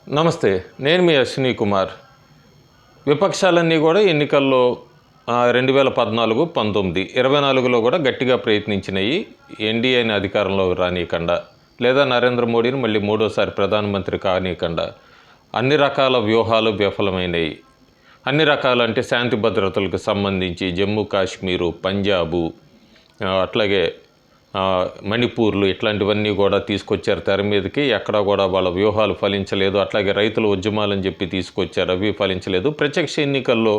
నమస్తే. నేను మీ అశ్విని కుమార్. విపక్షాలన్నీ కూడా ఎన్నికల్లో 2014, 19, 24లో కూడా గట్టిగా ప్రయత్నించినాయి ఎన్డీఏని అధికారంలోకి రానీయకుండా, లేదా నరేంద్ర మోడీని మళ్ళీ మూడోసారి ప్రధానమంత్రి కానీయకుండా అన్ని రకాల వ్యూహాలు విఫలమైనవి. అన్ని రకాలంటే శాంతి భద్రతలకు సంబంధించి జమ్మూ కాశ్మీరు, పంజాబు, అట్లాగే మణిపూర్లు ఇట్లాంటివన్నీ కూడా తీసుకొచ్చారు తెర మీదకి. ఎక్కడా కూడా వాళ్ళ వ్యూహాలు ఫలించలేదు. అట్లాగే రైతుల ఉద్యమాలని చెప్పి తీసుకొచ్చారు, అవి ఫలించలేదు. ప్రత్యక్ష ఎన్నికల్లో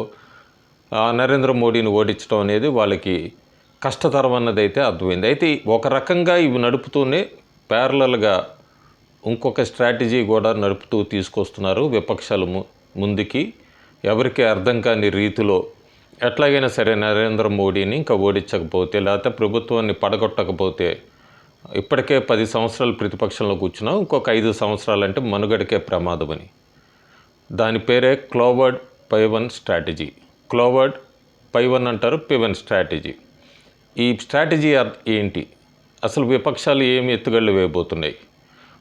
నరేంద్ర మోడీని ఓడించడం అనేది వాళ్ళకి కష్టతరం అన్నదైతే అర్థమైంది. అయితే ఒక రకంగా ఇవి నడుపుతూనే ప్యారలల్గా ఇంకొక స్ట్రాటజీ కూడా నడుపుతూ తీసుకొస్తున్నారు విపక్షాలు ముందుకి. ఎవరికి అర్థం కాని రీతిలో ఎట్లాగైనా సరే నరేంద్ర మోడీని ఇంకా ఓడించకపోతే, లేకపోతే ప్రభుత్వాన్ని పడగొట్టకపోతే, ఇప్పటికే 10 సంవత్సరాలు ప్రతిపక్షంలో కూర్చున్నాం, ఇంకొక 5 సంవత్సరాలంటే మనుగడకే ప్రమాదమని. దాని పేరే క్లోవర్డ్ పైవన్ స్ట్రాటజీ. క్లోవర్డ్ పైవన్ అంటారు, పివన్ స్ట్రాటజీ. ఈ స్ట్రాటజీ ఏంటి? అసలు విపక్షాలు ఏమి ఎత్తుగళ్ళు వేయబోతున్నాయి?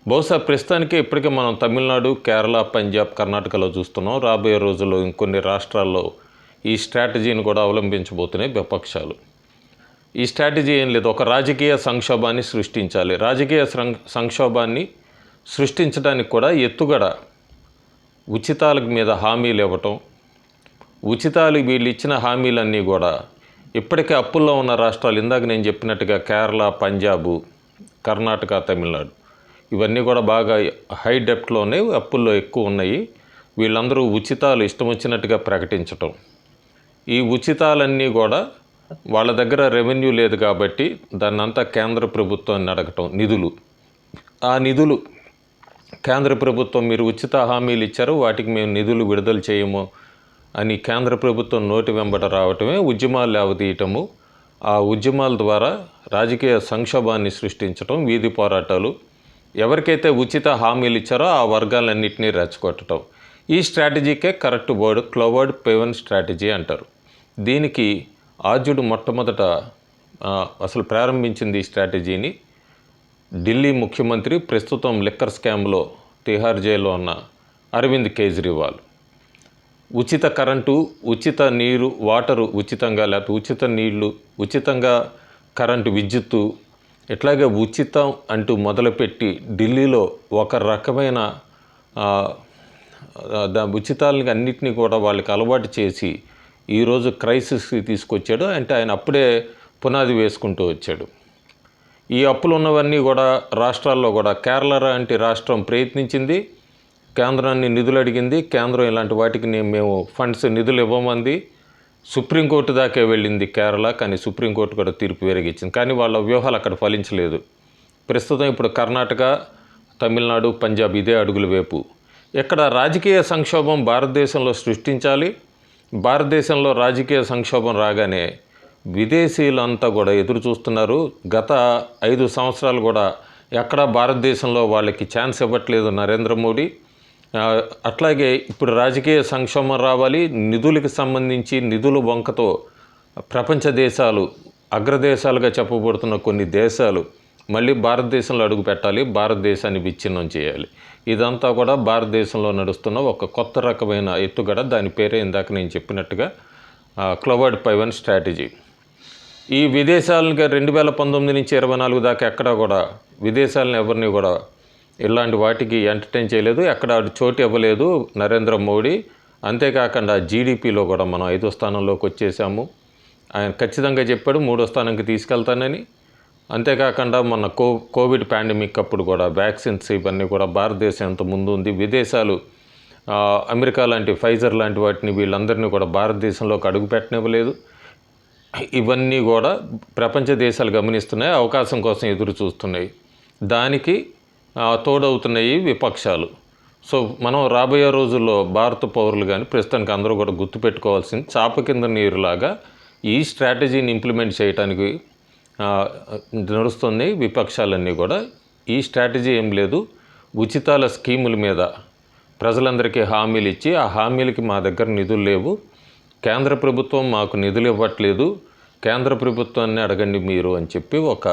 బహుశా ప్రస్తుతానికి ఇప్పటికే మనం తమిళనాడు, కేరళ, పంజాబ్, కర్ణాటకలో చూస్తున్నాం. రాబోయే రోజుల్లో ఇంకొన్ని రాష్ట్రాల్లో ఈ స్ట్రాటజీని కూడా అవలంబించబోతున్నాయి విపక్షాలు. ఈ స్ట్రాటజీ ఏం లేదు, ఒక రాజకీయ సంక్షోభాన్ని సృష్టించాలి. రాజకీయ సంక్షోభాన్ని సృష్టించడానికి కూడా ఎత్తుగడ ఉచితాల మీద హామీలు ఇవ్వటం. ఉచితాలు వీళ్ళు ఇచ్చిన హామీలన్నీ కూడా ఇప్పటికే అప్పుల్లో ఉన్న రాష్ట్రాలు, ఇందాక నేను చెప్పినట్టుగా కేరళ, పంజాబు, కర్ణాటక, తమిళనాడు, ఇవన్నీ కూడా బాగా హై డెప్ట్లో ఉన్నాయి, అప్పుల్లో ఎక్కువ ఉన్నాయి. వీళ్ళందరూ ఉచితాలు ఇష్టం వచ్చినట్టుగా ప్రకటించటం. ఈ ఉచితాలన్నీ కూడా వాళ్ళ దగ్గర రెవెన్యూ లేదు కాబట్టి దాన్నంతా కేంద్ర ప్రభుత్వాన్ని అడగటం, నిధులు. ఆ నిధులు కేంద్ర ప్రభుత్వం, మీరు ఉచిత హామీలు ఇచ్చారు, వాటికి మేము నిధులు విడుదల చేయము అని కేంద్ర ప్రభుత్వం నోటి వెంబట రావటమే ఉద్యమాలు లేవదీయటము. ఆ ఉద్యమాల ద్వారా రాజకీయ సంక్షోభాన్ని సృష్టించటం, వీధి పోరాటాలు. ఎవరికైతే ఉచిత హామీలు ఇచ్చారో ఆ వర్గాలన్నింటినీ రెచ్చగొట్టడం. ఈ స్ట్రాటజీకే కరెక్ట్ వర్డ్ క్లోవర్డ్ పైవన్ స్ట్రాటజీ అంటారు. దీనికి ఆర్జుడు మొట్టమొదట అసలు ప్రారంభించింది ఈ స్ట్రాటజీని ఢిల్లీ ముఖ్యమంత్రి, ప్రస్తుతం లిక్కర్ స్కామ్లో తిహార్ జైల్లో ఉన్న అరవింద్ కేజ్రీవాల్. ఉచిత కరెంటు, ఉచిత నీరు, వాటరు ఉచితంగా, లేకపోతే ఉచిత నీళ్లు, ఉచితంగా కరెంటు, విద్యుత్తు, ఇట్లాగే ఉచితం అంటూ మొదలుపెట్టి ఢిల్లీలో ఒక రకమైన ఉచితాలని అన్నింటినీ కూడా వాళ్ళకి అలవాటు చేసి ఈరోజు క్రైసిస్కి తీసుకొచ్చాడు. అంటే ఆయన అప్పుడే పునాది వేసుకుంటూ వచ్చాడు. ఈ అప్పులు ఉన్నవన్నీ కూడా రాష్ట్రాల్లో కూడా కేరళ లాంటి రాష్ట్రం ప్రయత్నించింది, కేంద్రాన్ని నిధులు అడిగింది. కేంద్రం ఇలాంటి వాటికి మేము ఫండ్స్, నిధులు ఇవ్వమంది. సుప్రీంకోర్టు దాకే వెళ్ళింది కేరళ, కానీ సుప్రీంకోర్టు కూడా తీర్పు వేరగిచ్చింది. కానీ వాళ్ళ వ్యూహాలు అక్కడ ఫలించలేదు. ప్రస్తుతం ఇప్పుడు కర్ణాటక, తమిళనాడు, పంజాబ్ ఇదే అడుగుల వైపు. ఇక్కడ రాజకీయ సంక్షోభం భారతదేశంలో సృష్టించాలి. భారతదేశంలో రాజకీయ సంక్షోభం రాగానే విదేశీయులంతా కూడా ఎదురు చూస్తున్నారు. గత 5 సంవత్సరాలు కూడా ఎక్కడా భారతదేశంలో వాళ్ళకి ఛాన్స్ ఇవ్వట్లేదు నరేంద్ర మోడీ. అట్లాగే ఇప్పుడు రాజకీయ సంక్షోభం రావాలి. నిధులకు సంబంధించి నిధుల వంకతో ప్రపంచ దేశాలు, అగ్రదేశాలుగా చెప్పబడుతున్న కొన్ని దేశాలు మళ్ళీ భారతదేశంలో అడుగు పెట్టాలి, భారతదేశాన్ని విచ్ఛిన్నం చేయాలి. ఇదంతా కూడా భారతదేశంలో నడుస్తున్న ఒక కొత్త రకమైన ఎత్తుగడ. దాని పేరే ఇందాక నేను చెప్పినట్టుగా క్లోవర్డ్ పైవన్ స్ట్రాటజీ. ఈ విదేశాలను 2019 నుంచి 24 దాకా ఎక్కడా కూడా విదేశాలను ఎవరిని కూడా ఇలాంటి వాటికి ఎంటర్టైన్ చేయలేదు, ఎక్కడ చోటు ఇవ్వలేదు నరేంద్ర మోడీ. అంతేకాకుండా జీడిపిలో కూడా మనం 5వ స్థానంలోకి వచ్చేసాము. ఆయన ఖచ్చితంగా చెప్పాడు 3వ స్థానానికి తీసుకెళ్తానని. అంతేకాకుండా మొన్న కోవిడ్ పాండమిక్ అప్పుడు కూడా వ్యాక్సిన్స్ ఇవన్నీ కూడా భారతదేశం ఎంత ముందు ఉంది. విదేశాలు అమెరికా లాంటి, ఫైజర్ లాంటి వాటిని వీళ్ళందరినీ కూడా భారతదేశంలోకి అడుగు పెట్టనివ్వలేదు. ఇవన్నీ కూడా ప్రపంచ దేశాలు గమనిస్తున్నాయి, అవకాశం కోసం ఎదురు చూస్తున్నాయి. దానికి తోడవుతున్నాయి విపక్షాలు. సో మనం రాబోయే రోజుల్లో భారత పౌరులు కానీ ప్రస్తుతానికి అందరూ కూడా గుర్తుపెట్టుకోవాల్సింది, చాప కింద నీరులాగా ఈ స్ట్రాటజీని ఇంప్లిమెంట్ చేయడానికి నడుస్తుంది విపక్షాలన్నీ కూడా. ఈ స్ట్రాటజీ ఏం లేదు, ఉచితాల స్కీముల మీద ప్రజలందరికీ హామీలు ఇచ్చి, ఆ హామీలకి మా దగ్గర నిధులు లేవు, కేంద్ర ప్రభుత్వం మాకు నిధులు ఇవ్వట్లేదు, కేంద్ర ప్రభుత్వాన్ని అడగండి మీరు అని చెప్పి ఒక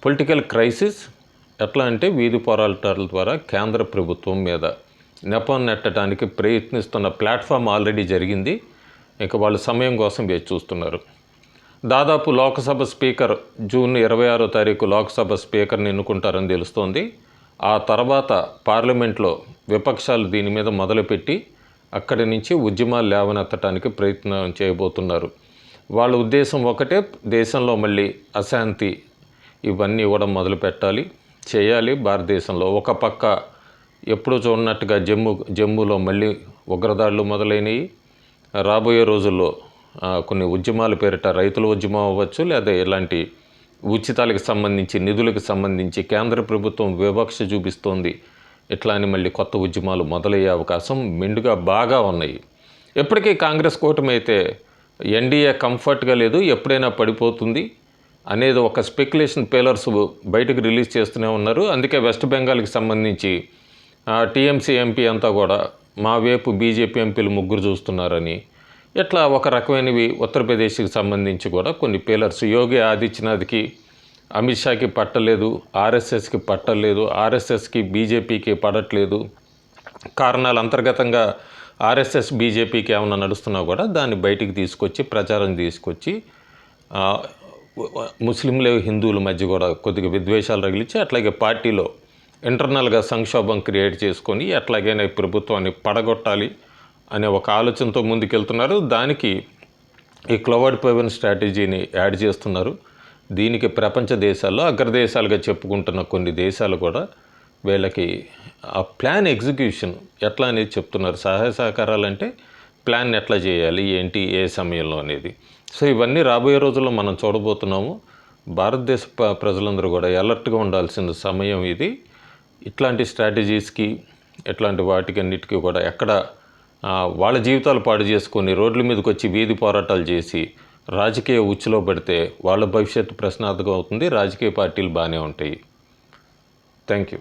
పొలిటికల్ క్రైసిస్, ఎట్లా అంటే వీధి పోరాటాల ద్వారా కేంద్ర ప్రభుత్వం మీద నెపం నెట్టడానికి ప్రయత్నిస్తున్న ప్లాట్ఫామ్ ఆల్రెడీ జరిగింది. ఇక వాళ్ళు సమయం కోసం వేచి చూస్తున్నారు. దాదాపు లోక్సభ స్పీకర్ జూన్ 26వ తారీఖు లోక్సభ స్పీకర్ని ఎన్నుకుంటారని తెలుస్తోంది. ఆ తర్వాత పార్లమెంట్లో విపక్షాలు దీని మీద మొదలుపెట్టి అక్కడి నుంచి ఉద్యమాలు లేవనెత్తడానికి ప్రయత్నం చేయబోతున్నారు. వాళ్ళ ఉద్దేశం ఒకటే, దేశంలో మళ్ళీ అశాంతి ఇవన్నీ కూడా మొదలు పెట్టాలి, చేయాలి. భారతదేశంలో ఒక పక్క ఎప్పుడూ చూడనట్టుగా జమ్మూలో మళ్ళీ ఉగ్రదాడులు మొదలైనవి. రాబోయే రోజుల్లో కొన్ని ఉద్యమాల పేరిట రైతుల ఉద్యమం అవ్వచ్చు, లేదా ఇలాంటి ఉచితాలకు సంబంధించి నిధులకు సంబంధించి కేంద్ర ప్రభుత్వం వివక్ష చూపిస్తోంది, ఇట్లా అని మళ్ళీ కొత్త ఉద్యమాలు మొదలయ్యే అవకాశం మెండుగా బాగా ఉన్నాయి. ఎప్పటికీ కాంగ్రెస్ కూటమి అయితే ఎన్డీఏ కంఫర్ట్గా లేదు, ఎప్పుడైనా పడిపోతుంది అనేది ఒక స్పెక్యులేషన్ పేలర్స్ బయటకు రిలీజ్ చేస్తూనే ఉన్నారు. అందుకే వెస్ట్ బెంగాల్కి సంబంధించి టీఎంసీ ఎంపీ అంతా కూడా మా వైపు బీజేపీ ఎంపీలు ముగ్గురు చూస్తున్నారని, ఇట్లా ఒక రకమైనవి ఉత్తరప్రదేశ్కి సంబంధించి కూడా కొన్ని పేలర్స్ యోగి ఆదిత్యనాథ్కి అమిత్ షాకి పట్టలేదు, ఆర్ఎస్ఎస్కి పట్టలేదు, ఆర్ఎస్ఎస్కి బీజేపీకి పడట్లేదు. కారణాలు అంతర్గతంగా ఆర్ఎస్ఎస్ బీజేపీకి ఏమైనా నడుస్తున్నా కూడా దాన్ని బయటికి తీసుకొచ్చి ప్రచారం తీసుకొచ్చి ముస్లింలు హిందువుల మధ్య కూడా కొద్దిగా విద్వేషాలు రగిలించి అట్లాగే పార్టీలో ఇంటర్నల్గా సంక్షోభం క్రియేట్ చేసుకొని ఎట్లాగైనా ఈ ప్రభుత్వాన్ని పడగొట్టాలి అనే ఒక ఆలోచనతో ముందుకెళ్తున్నారు. దానికి ఈ క్లౌడ్ పవన్ స్ట్రాటజీని యాడ్ చేస్తున్నారు. దీనికి ప్రపంచ దేశాల్లో అగ్రదేశాలుగా చెప్పుకుంటున్న కొన్ని దేశాలు కూడా వీళ్ళకి ఆ ప్లాన్ ఎగ్జిక్యూషన్ ఎట్లా అనేది చెప్తున్నారు. సహాయ సహకారాలు అంటే ప్లాన్ ఎట్లా చేయాలి, ఏంటి, ఏ సమయంలో అనేది. సో ఇవన్నీ రాబోయే రోజుల్లో మనం చూడబోతున్నాము. భారతదేశ ప్రజలందరూ కూడా అలర్ట్గా ఉండాల్సిన సమయం ఇది. ఇట్లాంటి స్ట్రాటజీస్కి, ఇట్లాంటి వాటికి అన్నిటికీ కూడా ఎక్కడ వాళ్ళ జీవితాలు పాడు చేసుకొని రోడ్ల మీదకి వచ్చి వీధి పోరాటాలు చేసి రాజకీయ ఉచ్చులో పడితే వాళ్ళ భవిష్యత్తు ప్రశ్నార్థకం అవుతుంది. రాజకీయ పార్టీలు బాగానే ఉంటాయి. Thank you.